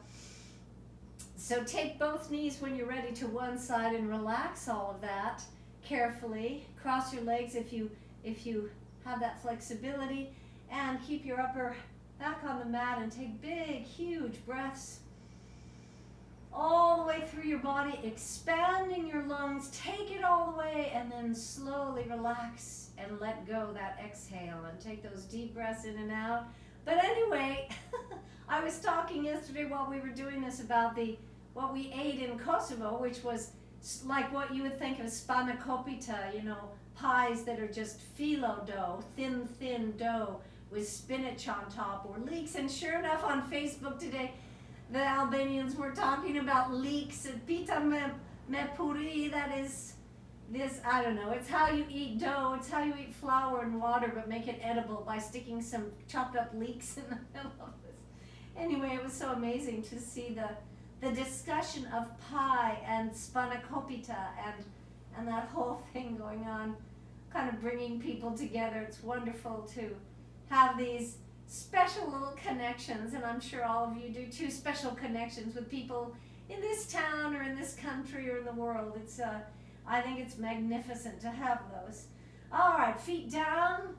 So take both knees when you're ready to one side and relax all of that carefully. Cross your legs if you have that flexibility, and keep your upper back on the mat and take big, huge breaths all the way through your body, expanding your lungs. Take it all the way, and then slowly relax and let go that exhale, and take those deep breaths in and out. But anyway, I was talking yesterday while we were doing this about what we ate in Kosovo, which was like what you would think of spanakopita, pies that are just phyllo dough, thin dough with spinach on top, or leeks. And sure enough, on Facebook today, the Albanians were talking about leeks and pita me puri. That is this, I don't know, it's how you eat dough, it's how you eat flour and water, but make it edible by sticking some chopped up leeks in the middle of this. Anyway, it was so amazing to see the discussion of pie and spanakopita and that whole thing going on, kind of bringing people together. It's wonderful to have these special little connections, and I'm sure all of you do too, special connections with people in this town or in this country or in the world. I think it's magnificent to have those. All right, feet down,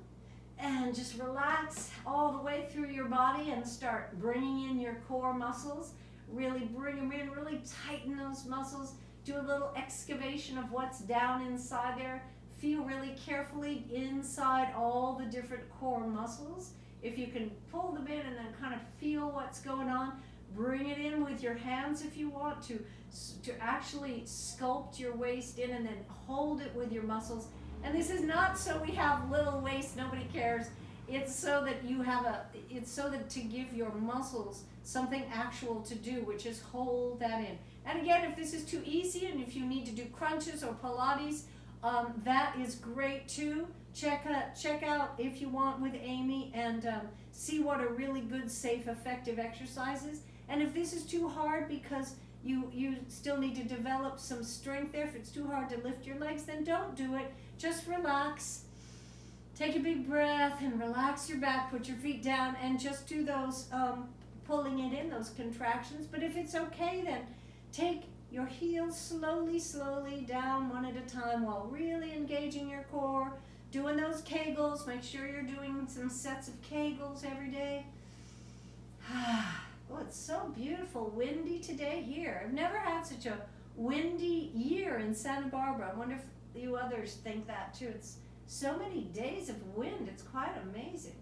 And just relax all the way through your body and start bringing in your core muscles. Really bring them in, really tighten those muscles. Do a little excavation of what's down inside there. Feel really carefully inside all the different core muscles. If you can pull them in and then kind of feel what's going on, bring it in with your hands if you want to actually sculpt your waist in and then hold it with your muscles. And this is not so we have little waist, nobody cares. It's so that you have it's so that to give your muscles something actual to do, which is hold that in. And again, if this is too easy and if you need to do crunches or Pilates, that is great too. Check out if you want with Amy and see what a really good, safe, effective exercise is. And if this is too hard because you still need to develop some strength there, if it's too hard to lift your legs, then don't do it. Just relax. Take a big breath and relax your back. Put your feet down and just do those pulling it in, those contractions. But if it's okay, then take your heels slowly down one at a time while really engaging your core. Doing those Kegels. Make sure you're doing some sets of Kegels every day. Oh, it's so beautiful, windy today here. I've never had such a windy year in Santa Barbara. I wonder if you others think that too. It's so many days of wind. It's quite amazing.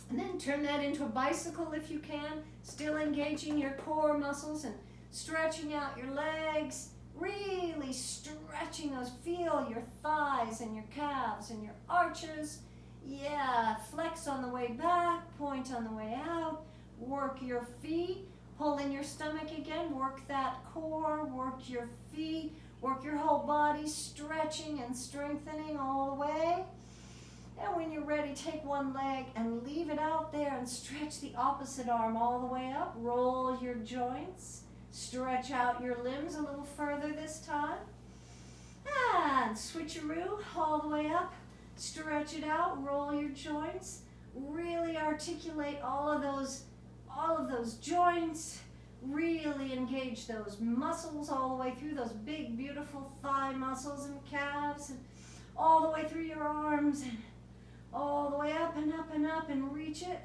And then turn that into a bicycle if you can, still engaging your core muscles and stretching out your legs, really stretching those. Feel your thighs and your calves and your arches. Yeah, flex on the way back, point on the way out. Work your feet, pull in your stomach again, work that core, work your feet, work your whole body, stretching and strengthening all the way. And when you're ready, take one leg and leave it out there and stretch the opposite arm all the way up. Roll your joints, stretch out your limbs a little further this time. And switcheroo all the way up, stretch it out, roll your joints, really articulate all of those joints, really engage those muscles all the way through, those big, beautiful thigh muscles and calves, and all the way through your arms, and all the way up and up and up, and reach it,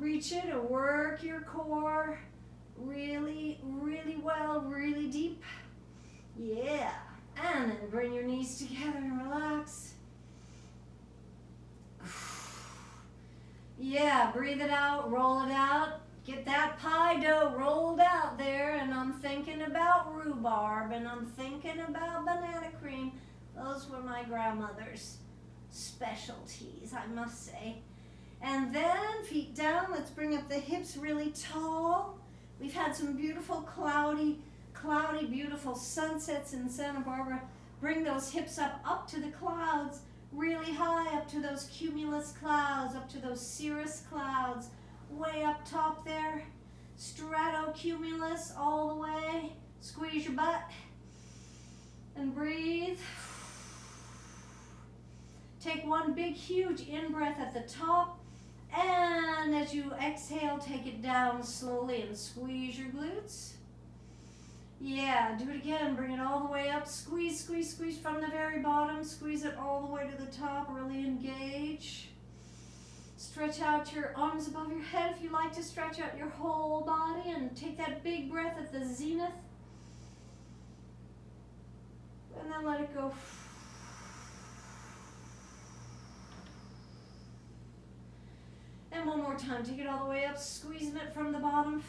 and work your core really, really well, really deep. Yeah, and then bring your knees together and relax. Yeah, breathe it out, roll it out. Get that pie dough rolled out there, and I'm thinking about rhubarb, and I'm thinking about banana cream. Those were my grandmother's specialties, I must say. And then feet down, let's bring up the hips really tall. We've had some beautiful cloudy, beautiful sunsets in Santa Barbara. Bring those hips up to the clouds, really high, up to those cumulus clouds, up to those cirrus clouds, way up top there. Stratocumulus all the way. Squeeze your butt and breathe. Take one big, huge in-breath at the top, and as you exhale, take it down slowly and squeeze your glutes. Yeah, do it again. Bring it all the way up. Squeeze, squeeze, squeeze from the very bottom. Squeeze it all the way to the top. Really engage. Stretch out your arms above your head if you like to stretch out your whole body, and take that big breath at the zenith. And then let it go. And one more time. Take it all the way up, squeezing it from the bottom.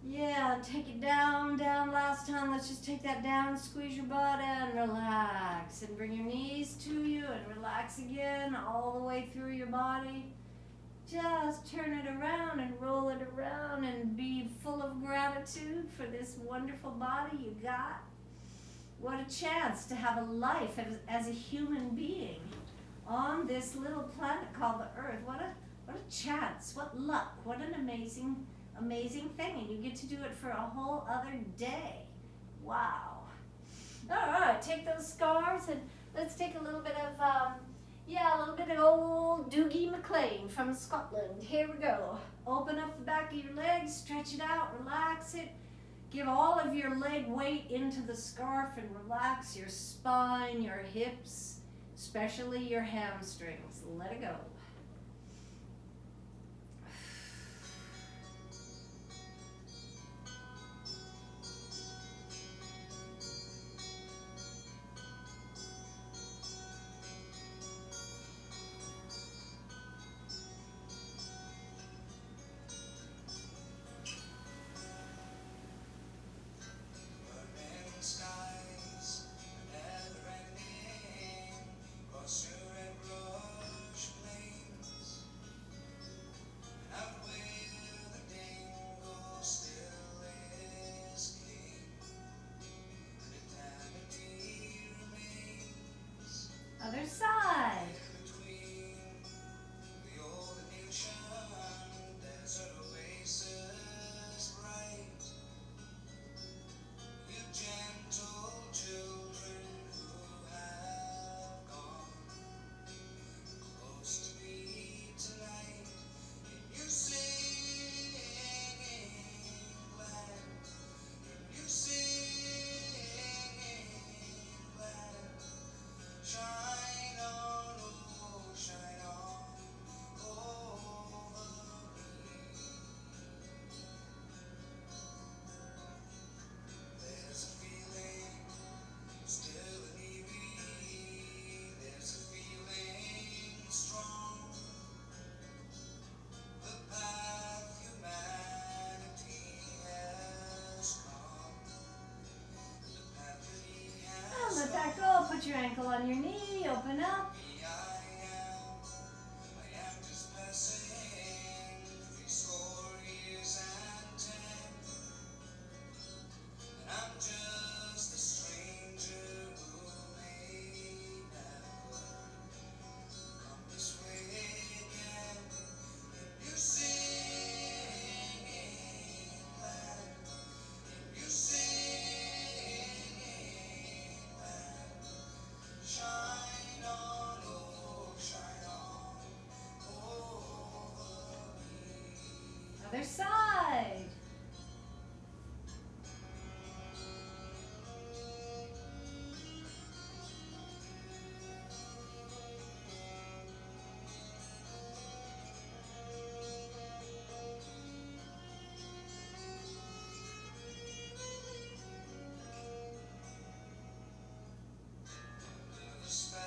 Yeah, take it down, last time. Let's just take that down, squeeze your butt and relax. And bring your knees to you and relax again all the way through your body. Just turn it around and roll it around and be full of gratitude for this wonderful body you got. What a chance to have a life as a human being on this little planet called the Earth. What a chance, what luck, what an amazing thing, and you get to do it for a whole other day. Wow. All right, take those scarves and let's take a little bit of, old Doogie McLean from Scotland. Here we go. Open up the back of your legs, stretch it out, relax it. Give all of your leg weight into the scarf and relax your spine, your hips, especially your hamstrings. Let it go. Burning skies, never ending, across your red brush plains, and out where the dingo still is king, and eternity remains Other side. between the old and ancient desert oasis bright. You gentle children who have gone close to me tonight, can you sing England? Can you sing England? Shine on, oh, shine on over me. There's a feeling still uneasy. There's a feeling strong. The path humanity has come. The path that he Oh, has let that go. Put your ankle on your knee. Open up. me. I am just passing 70 and 10. And I'm just a stranger who may never come this way again. You sing England, you sing England. Shine on, oh, shine on over me. Other side. The spell,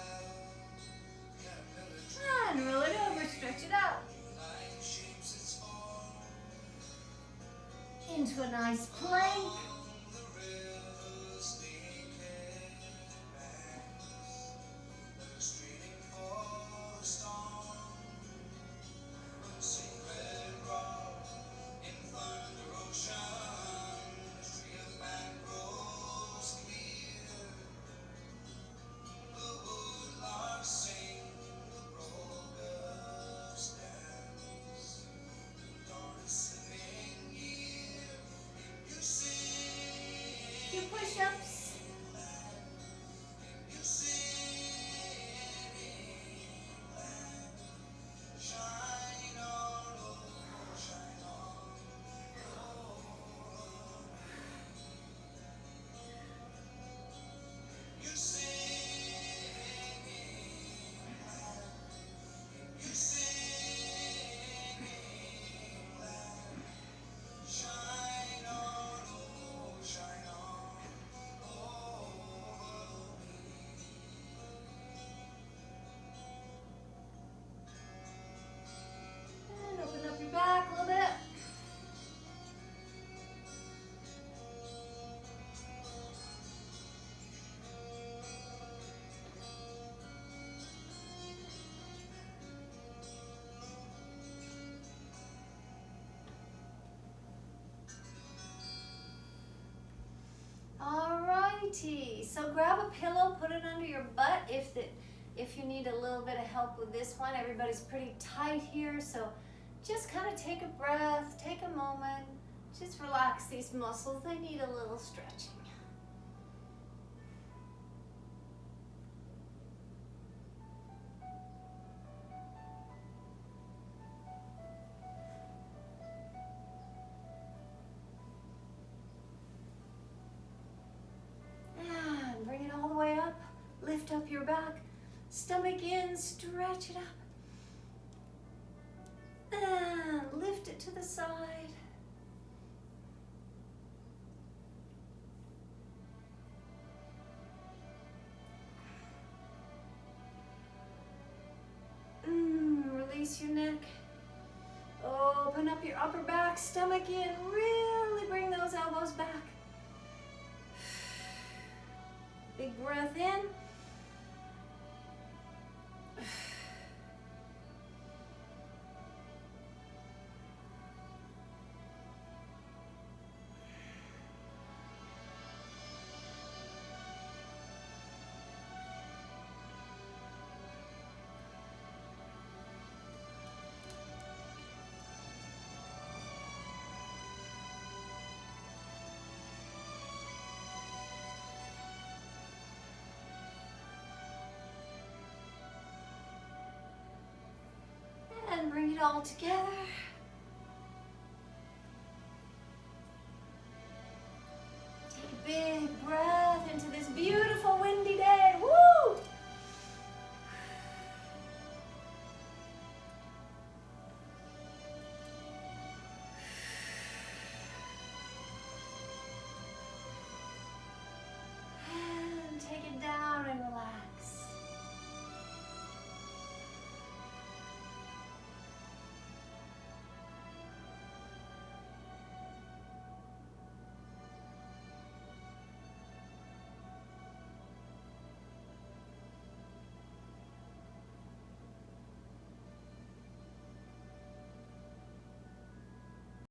caterpillar And roll it over. Stretch it out. light shapes its form Into a nice plank. on the river's naked banks that are straining for the storm. Sacred rock in thunder ocean, a tree of mangroves clear. The woodlarks sing, the rollers dance, the dawn is slipping near. If you sing, Few push-ups. if you sing England, shine on, oh, shine on over me. You sing England, you sing England, shine on, oh, shine on over me. And open up your back a little bit. Alrighty, so grab a pillow, put it under your butt if you need a little bit of help with this one. Everybody's pretty tight here, so just kind of take a breath, take a moment, just relax these muscles. They need a little stretching. lift up your back. Stomach in, stretch it up. And lift it to the side. Release your neck. Open up your upper back, stomach in. Really bring those elbows back. Big breath in. And bring it all together.